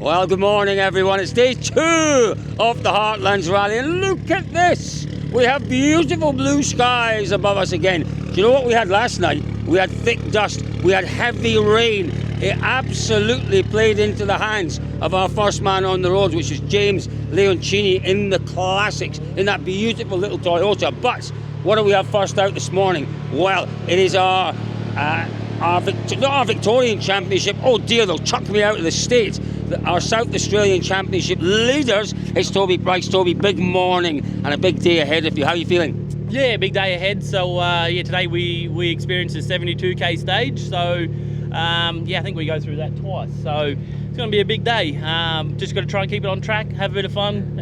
Well, good morning, everyone. It's day 2 of the Heartlands Rally, and look at this. We have beautiful blue skies above us again. Do you know what we had last night? We had thick dust. We had heavy rain. It absolutely played into the hands of our first man on the road, which is James Leoncini in the classics, in that beautiful little Toyota. But what do we have first out this morning? Well, it is not our Victorian Championship. Oh dear, they'll chuck me out of the States. Our South Australian Championship leaders. It's Toby Price. Toby, big morning and a big day ahead of you. How are you feeling? Yeah, big day ahead. So today we experienced a 72k stage. So I think we go through that twice. So it's going to be a big day. Just got to try and keep it on track, have a bit of fun.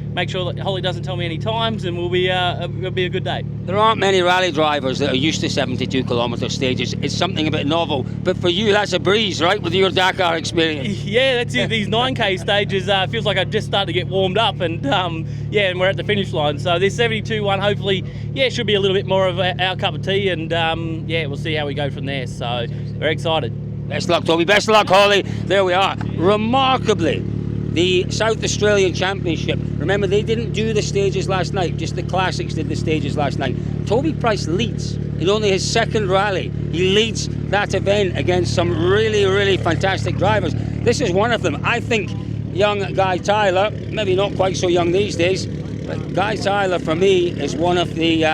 Make sure that Holly doesn't tell me any times, and it'll be a good day. There aren't many rally drivers that are used to 72 kilometre stages. It's something a bit novel, but for you that's a breeze, right, with your Dakar experience? Yeah, that's it. These 9k stages feels like I've just started to get warmed up, and and we're at the finish line. So this 72 one, hopefully, should be a little bit more of our cup of tea, and we'll see how we go from there. So we're excited. Best luck, Toby. Best luck, Holly. There we are. Remarkably, the South Australian Championship, remember they didn't do the stages last night, just the classics did the stages last night. Toby Price leads in only his second rally. He leads that event against some really, really fantastic drivers. This is one of them. I think young Guy Tyler, maybe not quite so young these days, but Guy Tyler for me is one of the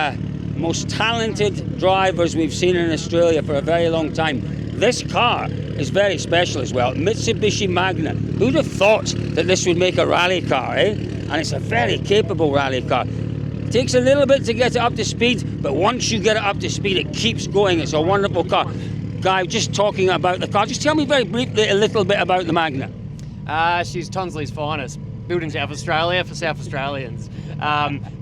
most talented drivers we've seen in Australia for a very long time. This car is very special as well. Mitsubishi Magna. Who'd have thought that this would make a rally car, eh? And it's a very capable rally car. It takes a little bit to get it up to speed, but once you get it up to speed, it keeps going. It's a wonderful car. Guy, just talking about the car, just tell me very briefly a little bit about the Magna. She's Tonsley's finest. Built in South Australia for South Australians.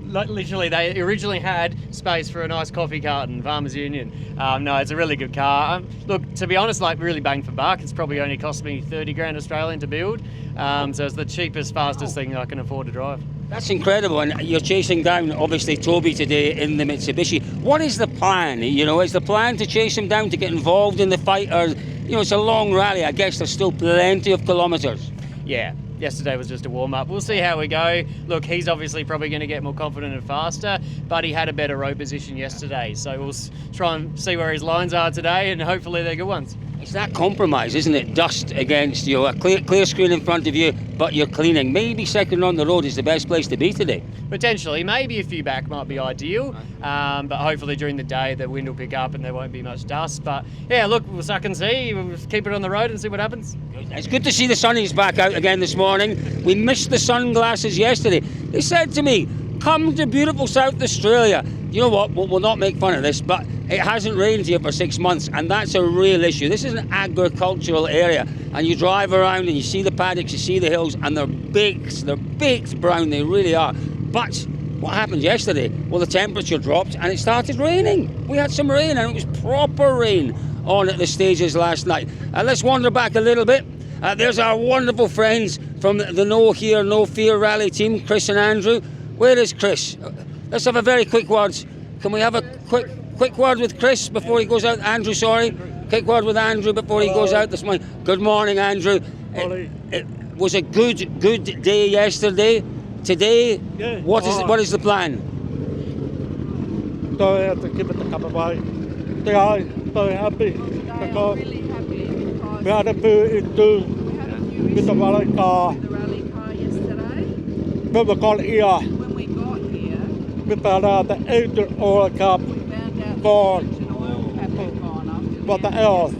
Literally, they originally had space for a nice coffee carton, Farmers Union. No, it's a really good car. Look, to be honest, really bang for buck. It's probably only cost me 30 grand Australian to build. So it's the cheapest, fastest thing I can afford to drive. That's incredible, and you're chasing down, obviously, Toby today in the Mitsubishi. What is the plan? Is the plan to chase him down, to get involved in the fight, or, it's a long rally. I guess there's still plenty of kilometres. Yeah. Yesterday was just a warm-up. We'll see how we go. Look, he's obviously probably going to get more confident and faster, but he had a better road position yesterday. So we'll try and see where his lines are today, and hopefully they're good ones. It's that compromise, isn't it? Dust against you, a clear screen in front of you, but you're cleaning. Maybe second on the road is the best place to be today. Potentially. Maybe a few back might be ideal, but hopefully during the day the wind will pick up and there won't be much dust. But yeah, look, we'll suck and see. We'll keep it on the road and see what happens. It's good to see the sunnies back out again this morning. We missed the sunglasses yesterday. They said to me, come to beautiful South Australia. You know what, we'll not make fun of this, but it hasn't rained here for 6 months, and that's a real issue. This is an agricultural area, and you drive around and you see the paddocks, you see the hills, and they're baked brown, they really are. But what happened yesterday? Well, the temperature dropped and it started raining. We had some rain, and it was proper rain on at the stages last night. Let's wander back a little bit. There's our wonderful friends from the No Here, No Fear rally team, Chris and Andrew. Where is Chris? Let's have a very quick word. Can we have a quick word with Chris before he goes out? Andrew, sorry. Quick word with Andrew before he goes out this morning. Good morning, Andrew. It was a good day yesterday. Today, what is the plan? I have to keep it a cup of wine. They are very happy because we had a few issues with the rally car. When we got here, we found out the engine oil cap gone. What the hell?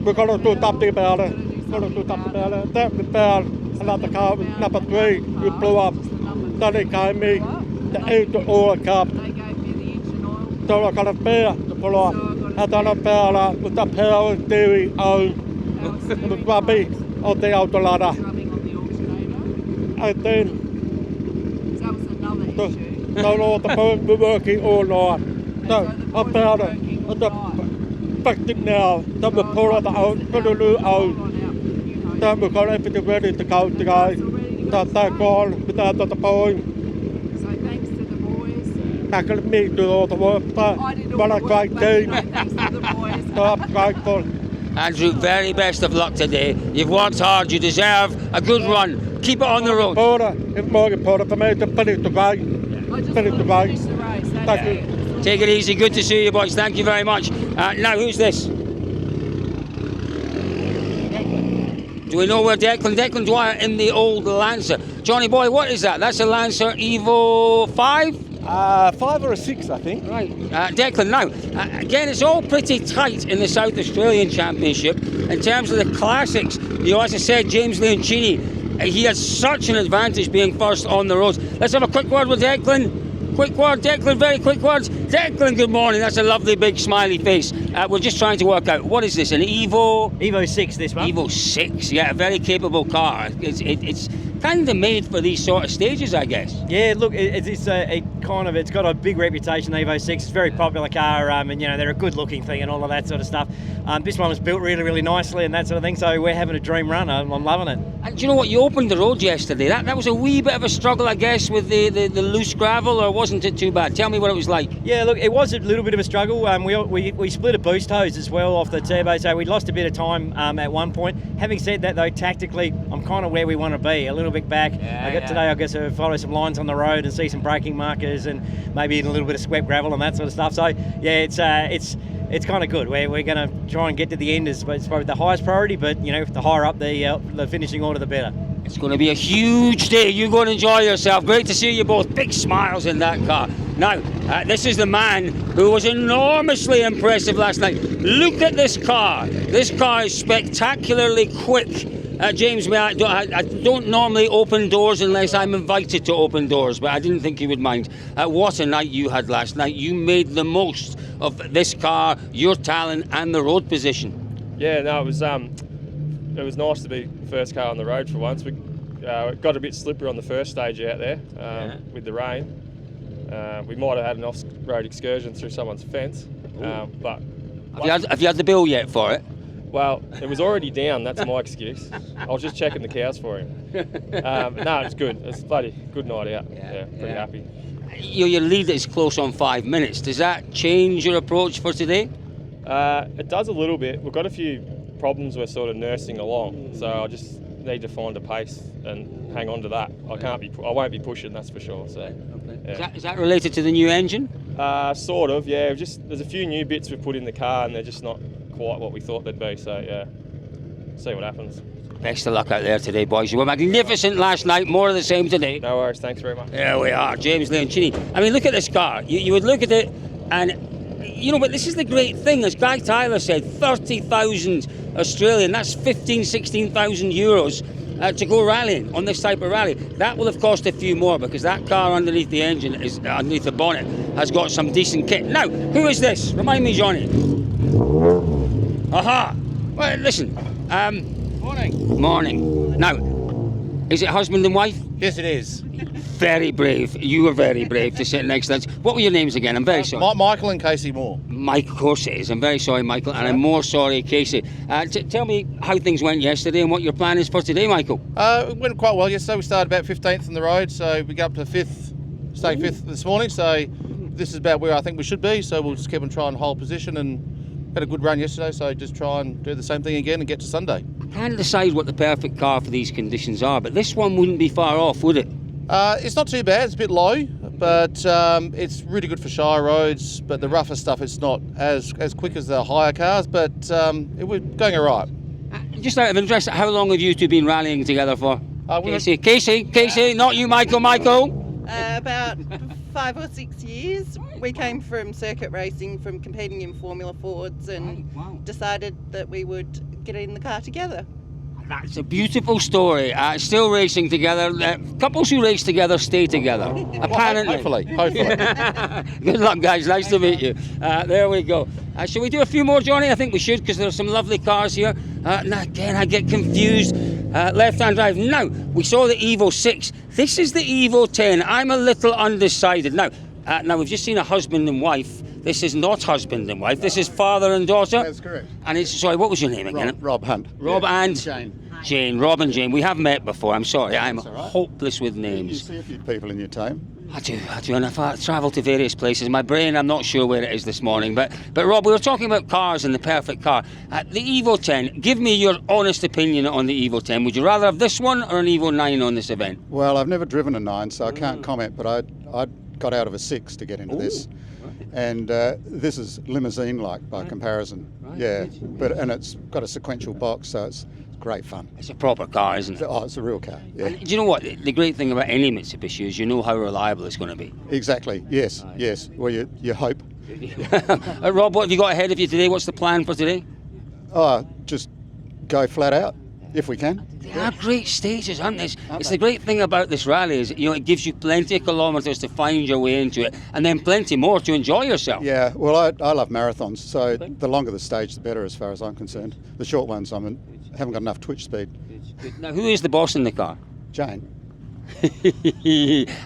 We're going to do something about it. Then we found another car with number 3, we blew up. Then they gave me the engine oil cap. So I got a spare to pull off. And then I found out with the power steering on the rubbish on the auto ladder. And then the phone were working all night. So I found it. Fixed it now. Then we pull it out, put a new out. Then we got everything ready to go today. So they're gone without the phone. So thanks to the boys. I can me do all the work. But a great team. Thanks to the boys. So I'm grateful. Andrew, very best of luck today. You've worked hard, you deserve a good run. Keep it on the road. It's more important for me to finish the race. I just Finish the want to race. finish the race. That's Thank it. Take it easy, good to see you boys, thank you very much. Now, who's this? Do we know where Declan Dwyer in the old Lancer? Johnny boy, what is that? That's a Lancer Evo 5? 5 or a 6, I think. Right. Declan, now, again, it's all pretty tight in the South Australian Championship. In terms of the classics, you know, as I said, James Leoncini, he has such an advantage being first on the roads. Let's have a quick word with Declan. Quick word, Declan, very quick words. Declan, good morning. That's a lovely big smiley face. We're just trying to work out, what is this, an Evo? Evo 6 this one. Evo 6, yeah, a very capable car. It's kind of made for these sort of stages, I guess. Yeah, look, it's got a big reputation, the Evo 6. It's a very popular car, and you know, they're a good looking thing and all of that sort of stuff. This one was built really, really nicely and that sort of thing, so we're having a dream run. I'm loving it. And do you know what, you opened the road yesterday. That was a wee bit of a struggle, I guess, with the loose gravel, or wasn't it too bad? Tell me what it was like. Yeah, look, it was a little bit of a struggle. We split a boost hose as well off the turbo, so we lost a bit of time at one point. Having said that, though, tactically, I'm kind of where we want to be, a little bit back. Today I guess to follow some lines on the road and see some braking markers and maybe a little bit of swept gravel and that sort of stuff. So yeah, it's kind of good. We're going to try and get to the end as probably the highest priority, but you know, the higher up the finishing order, the better. It's going to be a huge day. You're going to enjoy yourself. Great to see you both. Big smiles in that car. Now, this is the man who was enormously impressive last night. Look at this car. This car is spectacularly quick. James, I don't normally open doors unless I'm invited to open doors, but I didn't think you would mind. What a night you had last night. You made the most of this car, your talent, and the road position. Yeah, no, it was nice to be first car on the road for once. We got a bit slippery on the first stage out there with the rain. We might have had an off-road excursion through someone's fence, but... Have you had the bill yet for it? Well, it was already down, that's my excuse. I was just checking the cows for him. No, it's good. It's a bloody good night out. Yeah, pretty happy. Your lead is close on 5 minutes. Does that change your approach for today? It does a little bit. We've got a few problems we're sort of nursing along, so I just need to find a pace and hang on to that. I won't be pushing, that's for sure. So, yeah. Is that related to the new engine? Sort of, yeah. There's a few new bits we've put in the car and they're just not quite what we thought they'd be, so yeah, see what happens. Best of luck out there today, boys. You were magnificent last night, more of the same today. No worries, thanks very much. There we are, James Leoncini. I mean, look at this car. You would look at it and, you know, but this is the great thing, as Guy Tyler said, 30,000 Australian, that's 16,000 euros to go rallying on this type of rally. That will have cost a few more because that car underneath the engine, underneath the bonnet, has got some decent kit. Now, who is this? Remind me, Johnny. Aha! Well, listen. Morning. Now, is it husband and wife? Yes, it is. Very brave. You were very brave to sit next to us. What were your names again? I'm very sorry. Michael and Casey Moore. Mike, of course it is. I'm very sorry, Michael, and I'm more sorry, Casey. Tell me how things went yesterday and what your plan is for today, Michael. It went quite well yesterday. We started about 15th on the road, so we got up to 5th, staying 5th this morning. So this is about where I think we should be. So we'll just keep on trying to hold position, and had a good run yesterday. So just try and do the same thing again and get to Sunday. I can't decide what the perfect car for these conditions are, but this one wouldn't be far off, would it? It's not too bad. It's a bit low, but it's really good for shire roads. But the rougher stuff, it's not as quick as the higher cars. But it was going all right. Just out of interest, how long have you two been rallying together for? Casey, not you, Michael. About 5 or 6 years. We came from circuit racing, from competing in Formula Fords, and decided that we would get in the car together. That's a beautiful story. Still racing together. Couples who race together stay together. Apparently. Hopefully. Good luck, guys. Nice to meet you. There we go. Shall we do a few more, Johnny? I think we should, because there are some lovely cars here. Now, again, I get confused. Left-hand drive. Now, we saw the Evo 6. This is the Evo 10. I'm a little undecided. Now, we've just seen a husband and wife. This is not husband and wife. This is father and daughter. That's correct. And it's, sorry, what was your name again? Rob Hunt. Rob and Jane. Rob and Jane. We have met before. I'm sorry. I'm all right. hopeless with You names. see a few people in your team. I do, and if I travel to various places, my brain, I'm not sure where it is this morning. But Rob, we were talking about cars and the perfect car. The Evo 10, give me your honest opinion on the Evo 10. Would you rather have this one or an Evo 9 on this event? Well, I've never driven a 9, so I can't comment, but I got out of a 6 to get into this. And this is limousine-like by comparison. Right. Yeah, and it's got a sequential box, so it's great fun. It's a proper car, isn't it? Oh, it's a real car, yeah. And do you know what? The great thing about any Mitsubishi is you know how reliable it's going to be. Exactly, yes, yes. Well, you hope. Rob, what have you got ahead of you today? What's the plan for today? Oh, just go flat out, if we can. They are great stages, aren't they? It's the great thing about this rally is, it gives you plenty of kilometres to find your way into it, and then plenty more to enjoy yourself. Yeah, well, I love marathons, so the longer the stage, the better as far as I'm concerned. The short ones, haven't got enough twitch speed. Now, who is the boss in the car? Jane.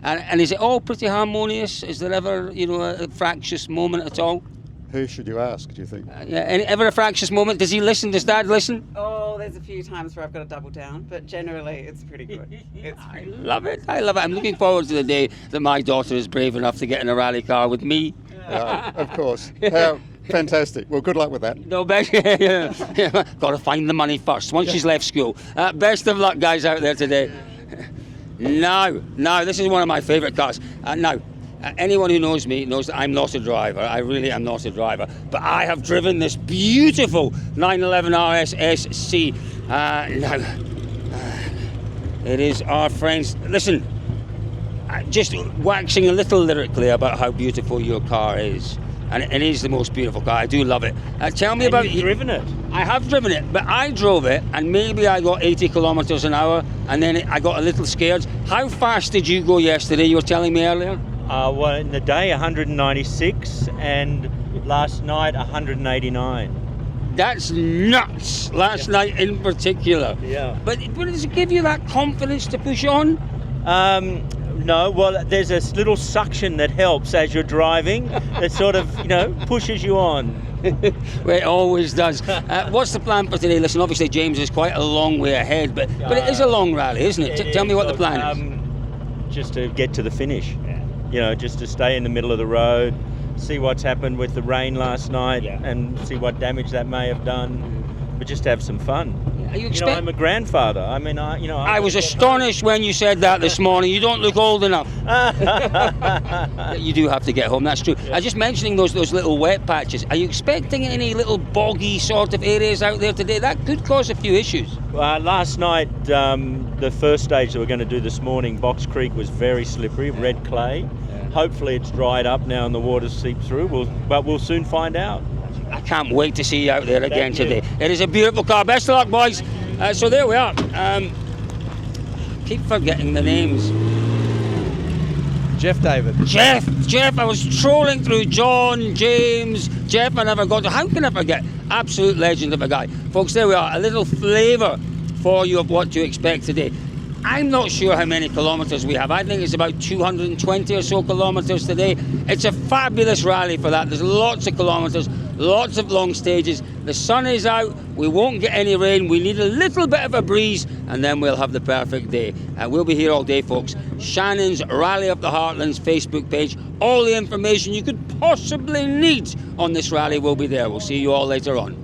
and is it all pretty harmonious? Is there ever, a fractious moment at all? Who should you ask, do you think? Ever a fractious moment? Does he listen? Does Dad listen? Oh, there's a few times where I've got to double down, but generally it's pretty good. I love it. I'm looking forward to the day that my daughter is brave enough to get in a rally car with me. Of course. Fantastic. Well, good luck with that. No, best. Got to find the money first once she's left school. Best of luck, guys, out there today. Now, this is one of my favourite cars. Anyone who knows me knows that I'm not a driver. I really am not a driver. But I have driven this beautiful 911 RS SC. It is our friends. Listen, just waxing a little lyrically about how beautiful your car is. And it is the most beautiful car. I do love it. Tell me about... You've driven it? I have driven it, but I drove it and maybe I got 80 kilometres an hour and then I got a little scared. How fast did you go yesterday? You were telling me earlier. Well, in the day 196 and last night 189. That's nuts. Last night in particular. Yeah. But does it give you that confidence to push on? No, well, there's this little suction that helps as you're driving that sort of, pushes you on. Well, it always does. What's the plan for today? Listen, obviously James is quite a long way ahead, but it is a long rally, isn't it? Tell me what the plan is. Just to get to the finish. Just to stay in the middle of the road, see what's happened with the rain last night and see what damage that may have done, but just to have some fun. Are you I'm a grandfather. I mean, I was astonished when you said that this morning. You don't look old enough. You do have to get home, that's true. I was just mentioning those little wet patches. Are you expecting any little boggy sort of areas out there today? That could cause a few issues. Last night, the first stage that we're going to do this morning, Box Creek, was very slippery, red clay. Hopefully it's dried up now and the water seeps through, but we'll soon find out. I can't wait to see you out there again today. It is a beautiful car. Best of luck, boys. So there we are. Keep forgetting the names. Jeff David. Jeff, I was trolling through John, James, Jeff, I never got to. How can I forget? Absolute legend of a guy. Folks, there we are. A little flavour for you of what to expect today. I'm not sure how many kilometres we have. I think it's about 220 or so kilometres today. It's a fabulous rally for that. There's lots of kilometres, lots of long stages. The sun is out. We won't get any rain. We need a little bit of a breeze, and then we'll have the perfect day. We'll be here all day, folks. Shannons Rally of the Heartlands Facebook page. All the information you could possibly need on this rally will be there. We'll see you all later on.